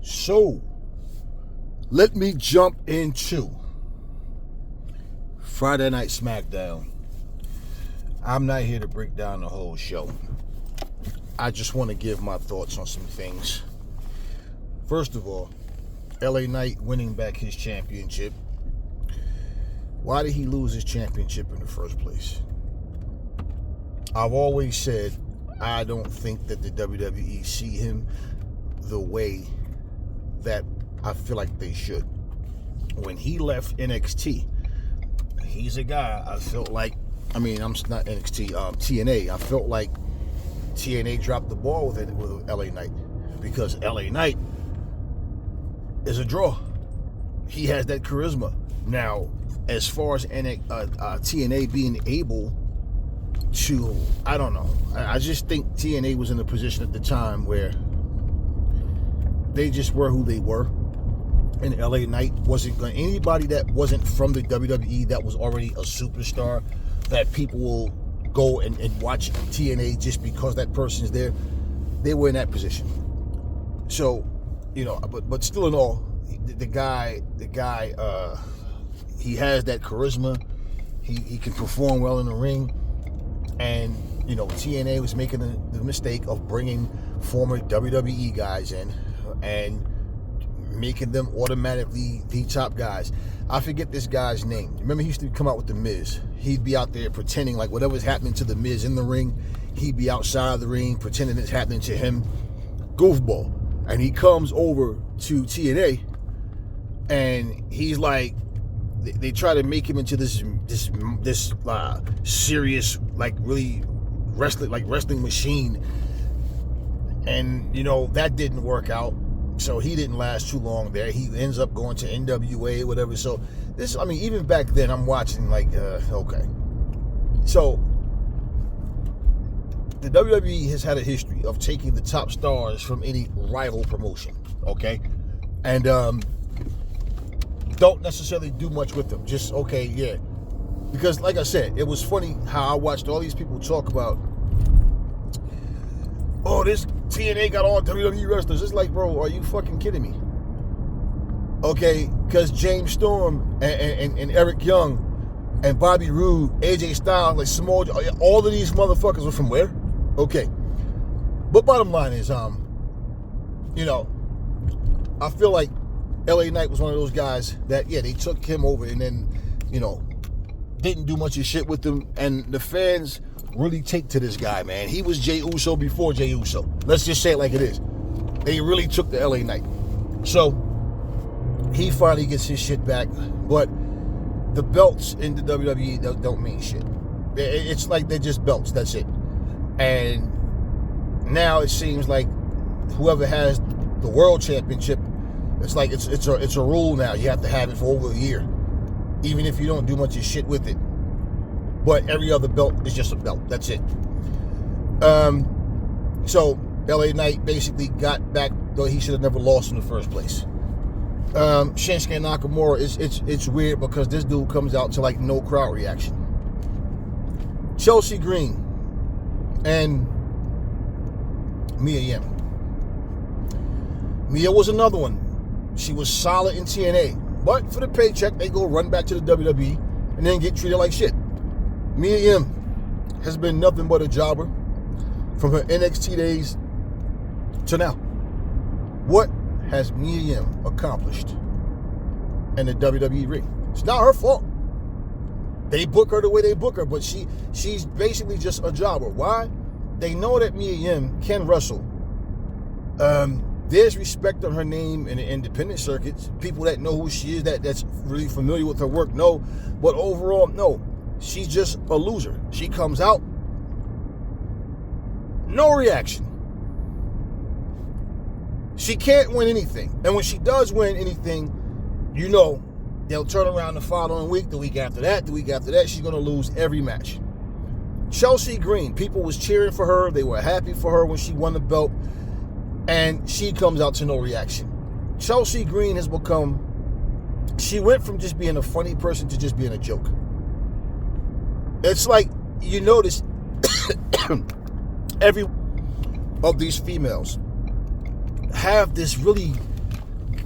So, let me jump into Friday Night SmackDown. I'm not here to break down the whole show. I just want to give my thoughts on some things. First of all, LA Knight winning back his championship. Why did he lose his championship in the first place? I've always said I don't think that the WWE see him the way that I feel like they should. When he left NXT, he's a guy I felt like, I'm not NXT, TNA. I felt like TNA dropped the ball with LA Knight because LA Knight is a draw. He has that charisma. Now, as far as TNA being able to, I don't know. I just think TNA was in a position at the time where they just were who they were. And LA Knight wasn't going, anybody that wasn't from the WWE that was already a superstar, that people will go and watch TNA just because that person's there, they were in that position. So, but still in all, the guy, he has that charisma. He can perform well in the ring. And, TNA was making the mistake of bringing former WWE guys in and making them automatically the top guys. I forget this guy's name. Remember, he used to come out with The Miz. He'd be out there pretending like whatever's happening to The Miz in the ring, he'd be outside the ring pretending it's happening to him. Goofball. And he comes over to TNA, and he's like, they try to make him into this serious, really wrestling machine. And, that didn't work out. So he didn't last too long there. He ends up going to NWA, whatever. So this, even back then, I'm watching okay. So the WWE has had a history of taking the top stars from any rival promotion, okay? And don't necessarily do much with them. Just, okay, yeah. Because like I said, it was funny how I watched all these people talk about, oh, this TNA got all WWE wrestlers. It's like, bro, are you fucking kidding me? Okay, because James Storm and Eric Young and Bobby Roode, AJ Styles, all of these motherfuckers were from where? Okay. But bottom line is, I feel like LA Knight was one of those guys that, they took him over and then, didn't do much of shit with him. And the fans really take to this guy, man. He was Jey Uso before Jey Uso. Let's just say it like it is. They really took the LA Knight. So he finally gets his shit back, but the belts in the WWE don't mean shit. It's like they're just belts. That's it. And now it seems like whoever has the world championship, it's like it's a rule now. You have to have it for over a year, even if you don't do much of shit with it. But every other belt is just a belt. That's it. So LA Knight basically got back, though he should have never lost in the first place. Shinsuke Nakamura, it's weird because this dude comes out to no crowd reaction. Chelsea Green and Mia Yim. Mia was another one. She was solid in TNA, but for the paycheck, they go run back to the WWE and then get treated like shit. Mia Yim has been nothing but a jobber from her NXT days to now. What has Mia Yim accomplished in the WWE ring? It's not her fault. They book her the way they book her, but she's basically just a jobber. Why? They know that Mia Yim can wrestle. There's respect on her name in the independent circuits. People that know who she is, that's really familiar with her work, know. But overall, no. She's just a loser. She comes out, no reaction. She can't win anything. And when she does win anything, they'll turn around the following week, the week after that, she's going to lose every match. Chelsea Green, people was cheering for her. They were happy for her when she won the belt. And she comes out to no reaction. Chelsea Green has she went from just being a funny person to just being a joke. It's like, you notice every of these females have this really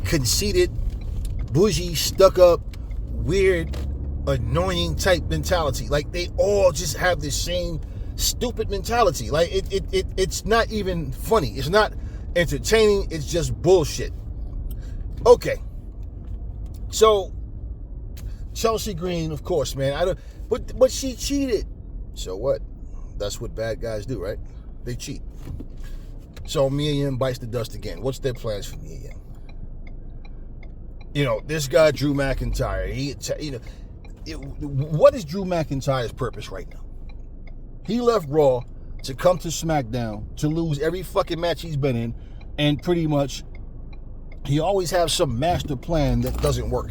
conceited, bougie, stuck up, weird, annoying type mentality. Like, they all just have this same stupid mentality. Like, it's not even funny. It's not entertaining. It's just bullshit. Okay. So, Chelsea Green, of course, man. But she cheated. So what? That's what bad guys do, right? They cheat. So Mia Yim bites the dust again. What's their plans for Mia Yim? This guy, Drew McIntyre, what is Drew McIntyre's purpose right now? He left Raw to come to SmackDown to lose every fucking match he's been in, and pretty much he always has some master plan that doesn't work.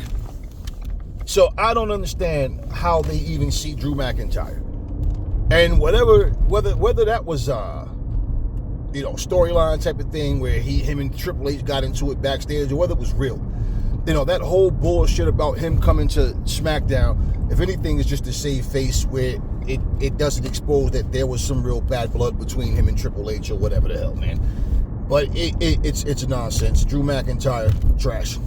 So I don't understand how they even see Drew McIntyre. And whether that was storyline type of thing where him and Triple H got into it backstage, or whether it was real. That whole bullshit about him coming to SmackDown, if anything, is just to save face, where it doesn't expose that there was some real bad blood between him and Triple H or whatever the hell, man. But it's nonsense. Drew McIntyre, trash.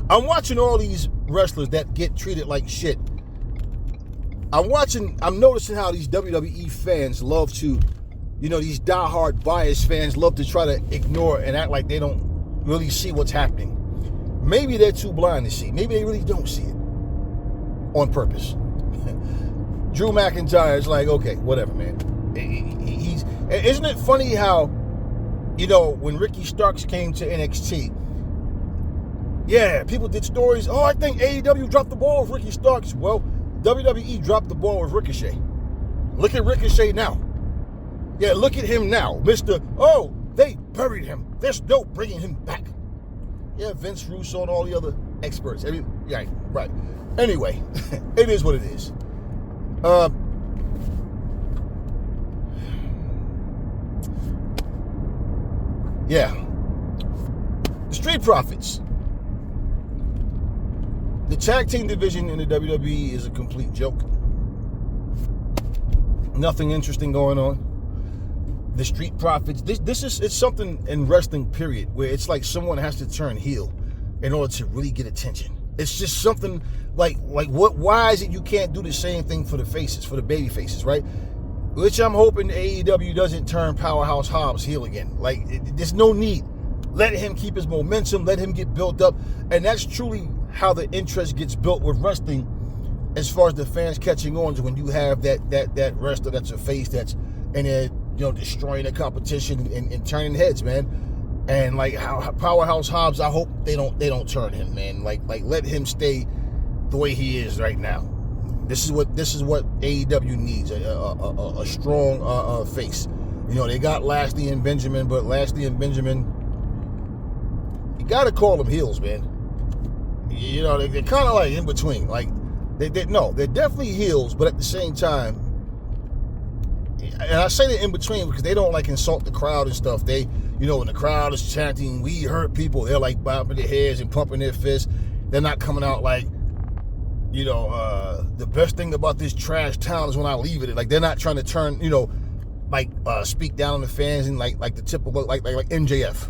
I'm watching all these wrestlers that get treated like shit. I'm noticing how these WWE fans love to, these diehard biased fans love to try to ignore and act like they don't really see what's happening. Maybe they're too blind to see. Maybe they really don't see it on purpose. Drew McIntyre is like, okay, whatever, man. Isn't it funny how, when Ricky Starks came to NXT, yeah, people did stories. Oh, I think AEW dropped the ball with Ricky Starks. Well, WWE dropped the ball with Ricochet. Look at Ricochet now. Yeah, look at him now. They buried him. There's no bringing him back. Yeah, Vince Russo and all the other experts. Right. Anyway, it is what it is. Yeah. The Street Profits. The tag team division in the WWE is a complete joke. Nothing interesting going on. The Street Profits. It's something in wrestling, period, where it's like someone has to turn heel in order to really get attention. It's just something like what? Why is it you can't do the same thing for the faces, for the baby faces, right? Which I'm hoping AEW doesn't turn Powerhouse Hobbs heel again. There's no need. Let him keep his momentum. Let him get built up, and that's truly how the interest gets built with wrestling, as far as the fans catching on, to when you have that wrestler that's a face that's in there, destroying the competition and turning heads, man. And how Powerhouse Hobbs, I hope they don't turn him, man. Let him stay the way he is right now. This is what AEW needs, a strong face. They got Lashley and Benjamin, but Lashley and Benjamin, you got to call them heels, man. They're kind of in between. They're definitely heels, but at the same time, and I say they're in between because they don't insult the crowd and stuff. They, when the crowd is chanting, "We hurt people," they're bobbing their heads and pumping their fists. They're not coming out the best thing about this trash town is when I leave it. They're not trying to turn, speak down on the fans and like the typical like MJF.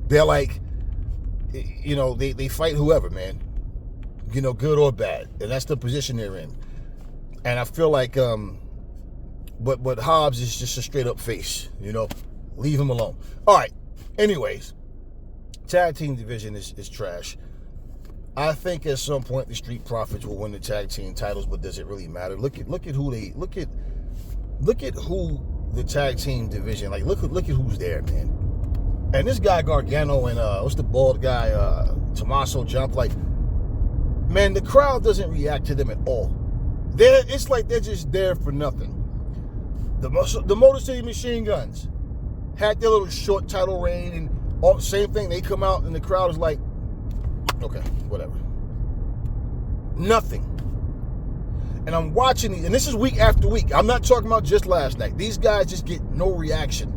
They're they fight whoever, man. Good or bad, and that's the position they're in. And I feel but Hobbs is just a straight up face. Leave him alone. All right. Anyways, tag team division is trash. I think at some point the Street Profits will win the tag team titles, but does it really matter? Look at who the tag team division. Look at who's there, man. And this guy Gargano and what's the bald guy Tommaso Ciampa, man, the crowd doesn't react to them at all. It's like they're just there for nothing. The Motor City Machine Guns had their little short title reign, and all the same thing. They come out and the crowd is like, okay, whatever. Nothing. And I'm watching these, and this is week after week. I'm not talking about just last night. These guys just get no reaction.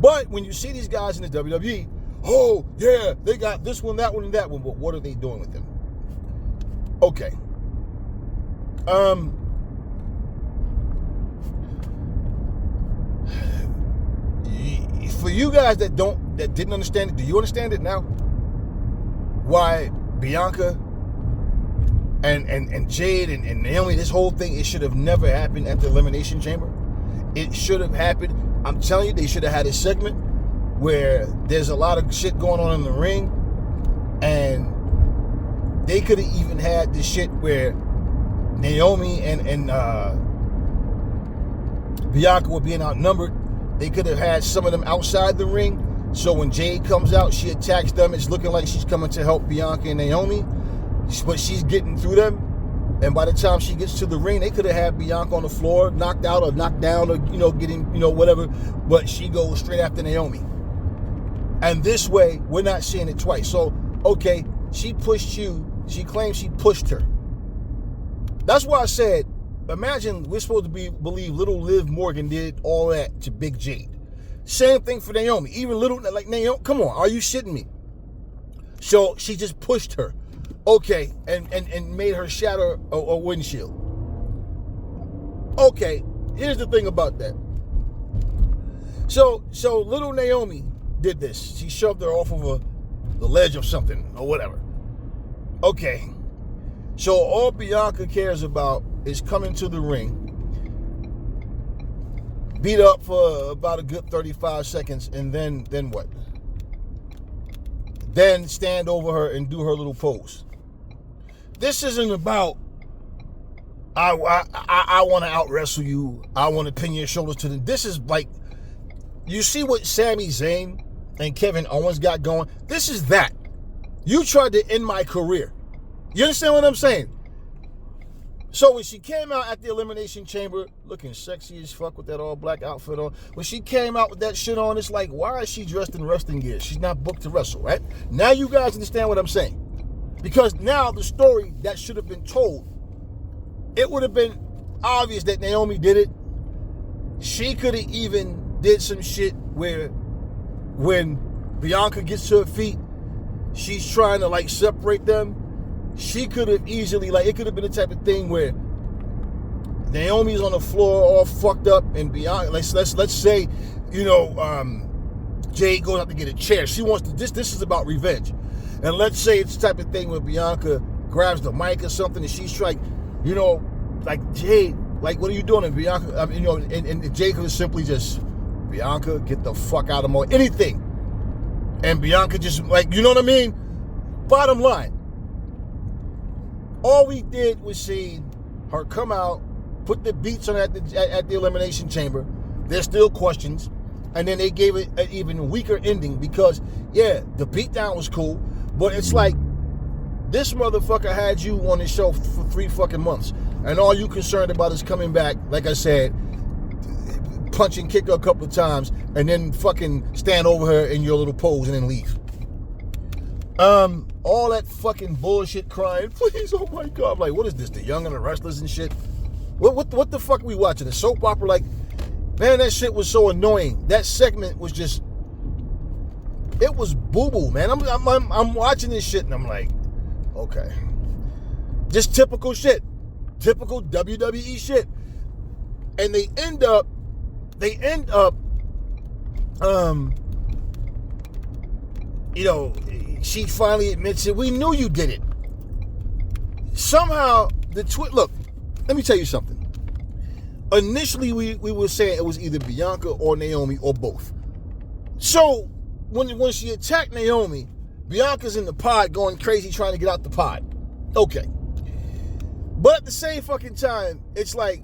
But when you see these guys in the WWE, oh, yeah, they got this one, that one, and that one. But what are they doing with them? Okay. for you guys that didn't understand it, do you understand it now? Why Bianca and Jade and Naomi, this whole thing, it should have never happened at the Elimination Chamber. It should have happened. I'm telling you, they should have had a segment where there's a lot of shit going on in the ring, and they could have even had this shit where Naomi and Bianca were being outnumbered. They could have had some of them outside the ring, so when Jade comes out, she attacks them. It's looking like she's coming to help Bianca and Naomi, but she's getting through them. And by the time she gets to the ring, they could have had Bianca on the floor, knocked out or knocked down, or getting whatever. But she goes straight after Naomi. And this way, we're not seeing it twice. So okay, she pushed you. She claims she pushed her. That's why I said, imagine we're supposed to believe little Liv Morgan did all that to Big Jade. Same thing for Naomi. Even little, like Naomi, come on, are you shitting me? So she just pushed her. Okay, and made her shatter a windshield. Okay, here's the thing about that. So little Naomi did this. She shoved her off of the ledge of something or whatever. Okay, so all Bianca cares about is coming to the ring, beat up for about a good 35 seconds, and then what? Then stand over her and do her little pose. This isn't about I want to out wrestle you. I want to pin your shoulders to the. This is like, you see what Sami Zayn and Kevin Owens got going? This is that. You tried to end my career. You understand what I'm saying? So when she came out at the Elimination Chamber, looking sexy as fuck with that all black outfit on, when she came out with that shit on, it's like, why is she dressed in wrestling gear? She's not booked to wrestle, right? Now you guys understand what I'm saying. Because now the story that should have been told, it would have been obvious that Naomi did it. She could have even did some shit where when Bianca gets to her feet, she's trying to like separate them. She could have easily, like, it could have been the type of thing where Naomi's on the floor all fucked up, and Bianca, let's say, Jade goes out to get a chair. She wants to, this is about revenge. And let's say it's the type of thing where Bianca grabs the mic or something, and she's like, like, Jade, like, what are you doing? And Bianca, and Jade could have simply just, Bianca, get the fuck out of my, anything. And Bianca just, like, you know what I mean? Bottom line, all we did was see her come out, put the beats on at the Elimination Chamber. There's still questions. And then they gave it an even weaker ending because, yeah, the beatdown was cool, but it's like, this motherfucker had you on his show for 3 fucking months, and all you concerned about is coming back, like I said, punch and kick her a couple of times, and then fucking stand over her in your little pose and then leave. All that fucking bullshit crying, please, oh my God. I'm like, what is this, the Young and the Restless and shit? What the fuck are we watching? A soap opera? Like, man, that shit was so annoying. That segment was just, it was boo-boo, man. I'm watching this shit and I'm like, okay. Just typical shit. Typical WWE shit. And they end up, she finally admits it. We knew you did it. Somehow, look, let me tell you something. Initially, we were saying it was either Bianca or Naomi or both. So, when she attacked Naomi, Bianca's in the pod going crazy trying to get out the pod. Okay. But at the same fucking time, it's like,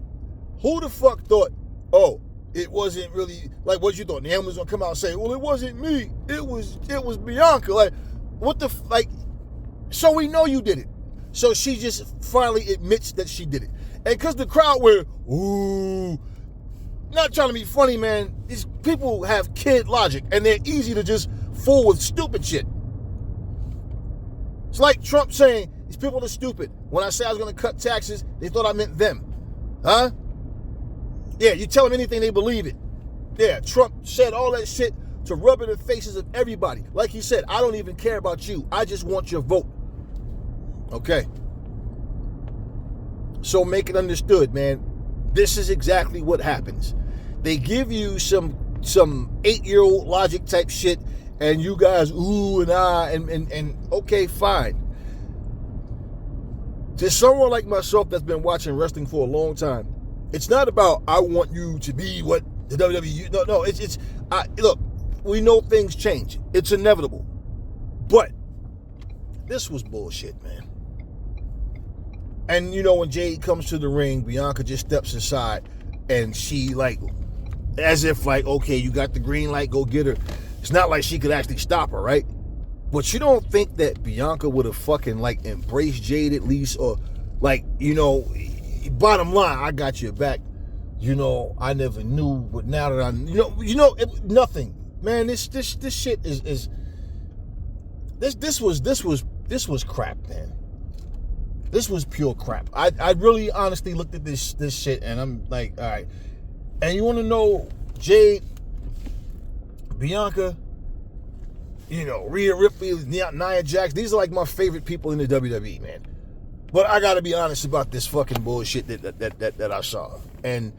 who the fuck thought, oh, it wasn't really, like, what you thought? Naomi was going to come out and say, well, it wasn't me. It was Bianca. Like, what the, so we know you did it. So she just finally admits that she did it. And because the crowd were, ooh, not trying to be funny, man, these people have kid logic, and they're easy to just fool with stupid shit. It's like Trump saying, these people are stupid. When I say I was going to cut taxes, they thought I meant them. Huh? Yeah, you tell them anything, they believe it. Yeah, Trump said all that shit to rub in the faces of everybody. Like he said, I don't even care about you. I just want your vote. Okay. So make it understood, man. This is exactly what happens. They give you some some 8-year-old logic type shit, and you guys ooh and ah, and okay, fine. To someone like myself that's been watching wrestling for a long time, it's not about I want you to be what the WWE. No. Look, we know things change. It's inevitable, but this was bullshit, man. And when Jade comes to the ring, Bianca just steps aside, and she as if okay, you got the green light, go get her. It's not like she could actually stop her, right? But you don't think that Bianca would have fucking embraced Jade at least, or bottom line, I got your back. I never knew, but now that I nothing, man. This shit is this was crap, man. This was pure crap. I really honestly looked at this shit and I'm like, all right. And you want to know, Jade, Bianca, Rhea Ripley, Nia Jax, these are like my favorite people in the WWE, man. But I gotta be honest about this fucking bullshit that I saw. And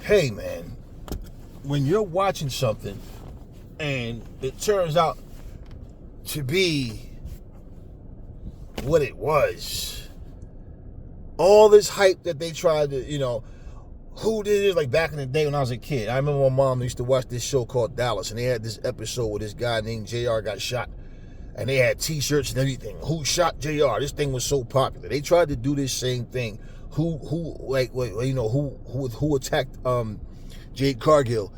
hey, man, when you're watching something and it turns out to be what it was, all this hype that they tried to, who did it, like back in the day when I was a kid. I remember my mom used to watch this show called Dallas, and they had this episode where this guy named JR got shot, and they had t-shirts and everything. Who shot JR? This thing was so popular. They tried to do this same thing. Who attacked Jade Cargill,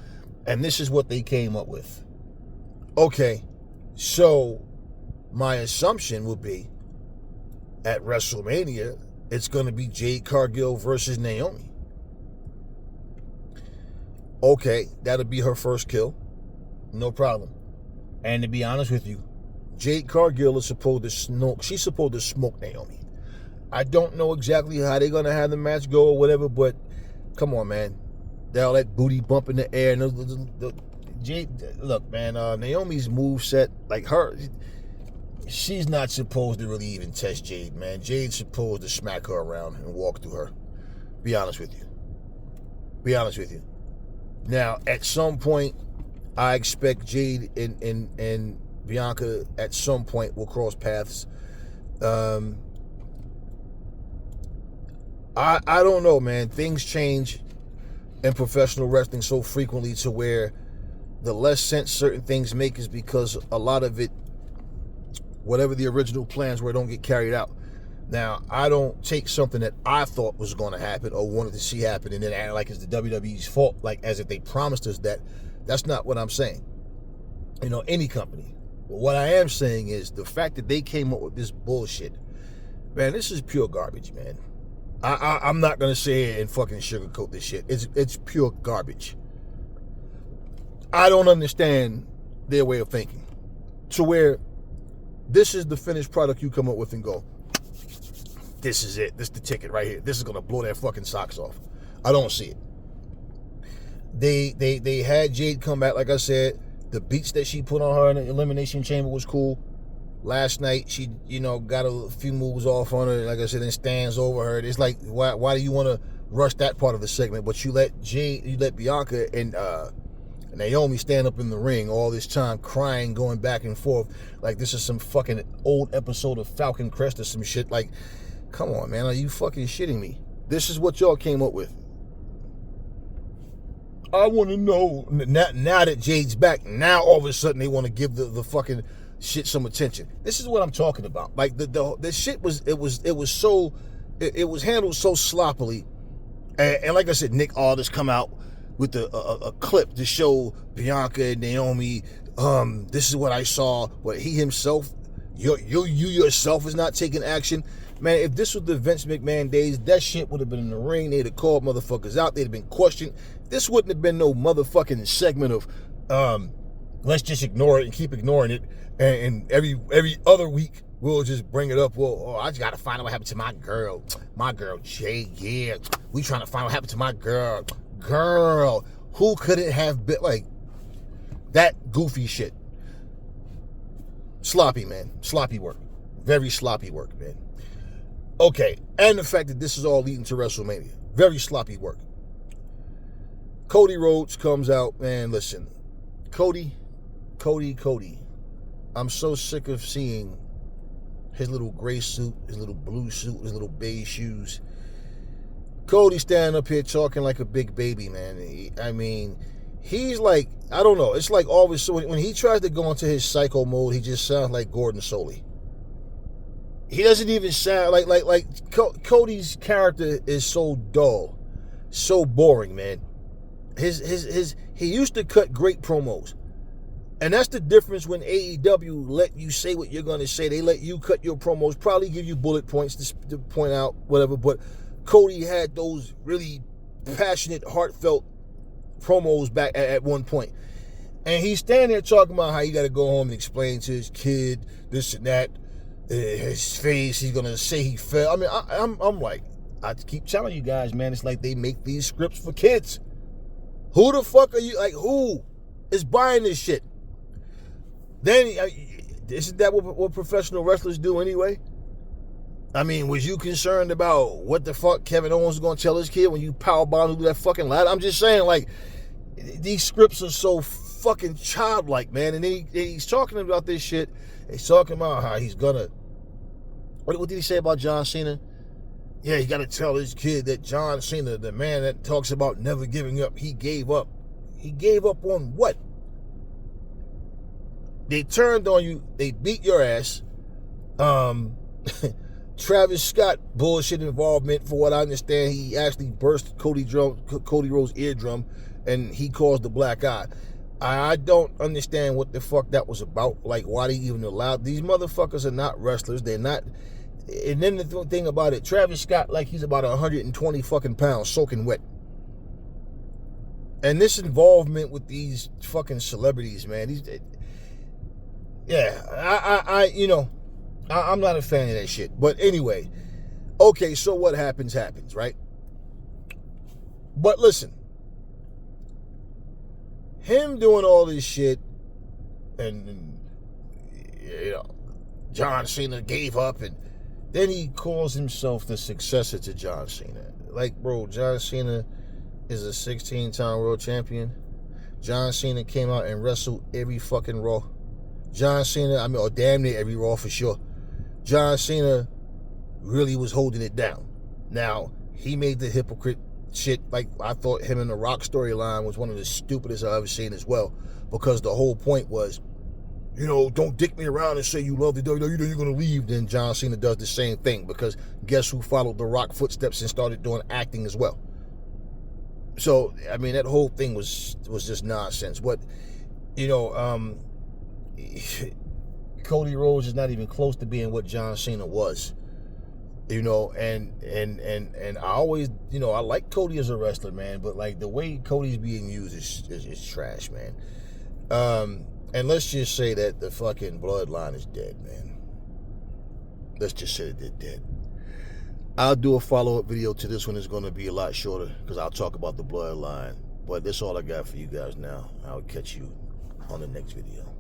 and this is what they came up with. Okay, so my assumption would be at WrestleMania, it's going to be Jade Cargill versus Naomi. Okay, that'll be her first kill. No problem. And to be honest with you, Jade Cargill is supposed to smoke. She's supposed to smoke Naomi. I don't know exactly how they're going to have the match go or whatever, but come on, man. All that booty bump in the air. And Jade, look, man, Naomi's moveset, she's not supposed to really even test Jade, man. Jade's supposed to smack her around and walk through her. Be honest with you. Now, at some point, I expect Jade and Bianca at some point will cross paths. I don't know, man. Things change in professional wrestling so frequently to where the less sense certain things make is because a lot of it, whatever the original plans were, don't get carried out. Now, I don't take something that I thought was going to happen or wanted to see happen and then act like it's the WWE's fault, as if they promised us that. That's not what I'm saying. Any company. But what I am saying is the fact that they came up with this bullshit, man, this is pure garbage, man. I'm not going to say it and fucking sugarcoat this shit. It's pure garbage. I don't understand their way of thinking to where this is the finished product you come up with and go, this is it. This is the ticket right here. This is going to blow their fucking socks off. I don't see it. They had Jade come back. Like I said, the beats that she put on her in the Elimination Chamber was cool. Last night, she, got a few moves off on her. Like I said, and stands over her. It's like, why do you want to rush that part of the segment? But you let Bianca and Naomi stand up in the ring all this time, crying, going back and forth. Like this is some fucking old episode of Falcon Crest or some shit. Like, come on, man. Are you fucking shitting me? This is what y'all came up with. I want to know, now that Jade's back, now all of a sudden they want to give the fucking shit some attention. This is what I'm talking about. Like the shit was handled so sloppily. And like I said, Nick Aldis come out with a clip to show Bianca and Naomi, this is what I saw, but he himself, you yourself is not taking action. Man, if this was the Vince McMahon days, that shit would have been in the ring. They'd have called motherfuckers out. They'd have been questioned. This wouldn't have been no motherfucking segment of, let's just ignore it and keep ignoring it. And every other week, we'll just bring it up. Well, I just got to find out what happened to my girl. My girl, Jade, yeah. We trying to find out what happened to my girl. Girl, who could it have been? Like, that goofy shit. Sloppy, man. Sloppy work. Very sloppy work, man. Okay, and the fact that this is all leading to WrestleMania. Very sloppy work. Cody Rhodes comes out, man, listen. Cody. I'm so sick of seeing his little gray suit, his little blue suit, his little beige shoes. Cody standing up here talking like a big baby, man. He's like, I don't know. It's like always, so when he tries to go into his psycho mode, he just sounds like Gordon Soley. He doesn't even sound like Cody's character is so dull, so boring, man. He used to cut great promos. And that's the difference when AEW let you say what you're going to say. They let you cut your promos, probably give you bullet points to point out whatever. But Cody had those really passionate, heartfelt promos back at one point. And he's standing there talking about how you got to go home and explain to his kid this and that. His face, he's going to say he fell. I mean, I'm like, I keep telling you guys, man, it's like they make these scripts for kids. Who the fuck are you? Like, who is buying this shit? Then, isn't that what professional wrestlers do anyway? I mean, was you concerned about what the fuck Kevin Owens was going to tell his kid when you powerbomb through that fucking ladder? I'm just saying, like, these scripts are so fucking childlike, man. And he's talking about this shit. He's talking about how he's gonna... What did he say about John Cena? Yeah, he got to tell his kid that John Cena, the man that talks about never giving up, he gave up. He gave up on what? They turned on you. They beat your ass. Travis Scott bullshit involvement. For what I understand, he actually burst Cody Rhodes' eardrum, and he caused the black eye. I don't understand what the fuck that was about. Like, why they even allowed... These motherfuckers are not wrestlers. They're not... And then the thing about it, Travis Scott, like, he's about 120 fucking pounds, soaking wet. And this involvement with these fucking celebrities, man, I'm not a fan of that shit. But anyway, okay, so what happens, right? But listen, him doing all this shit, and John Cena gave up, and then he calls himself the successor to John Cena. Like, bro, John Cena is a 16-time world champion. John Cena came out and wrestled every fucking Raw. John Cena, or damn near every Raw for sure. John Cena really was holding it down. Now, he made the hypocrite shit. Like, I thought him and The Rock storyline was one of the stupidest I've ever seen as well. Because the whole point was, don't dick me around and say you love the WWE, you're going to leave. Then John Cena does the same thing, because guess who followed The Rock footsteps and started doing acting as well? So, I mean, that whole thing was just nonsense. But, Cody Rhodes is not even close to being what John Cena was. And I always, I like Cody as a wrestler, man, but like the way Cody's being used is trash, man. And let's just say that the fucking bloodline is dead, man. Let's just say that they're dead. I'll do a follow-up video to this one. It's going to be a lot shorter because I'll talk about the bloodline. But that's all I got for you guys now. I'll catch you on the next video.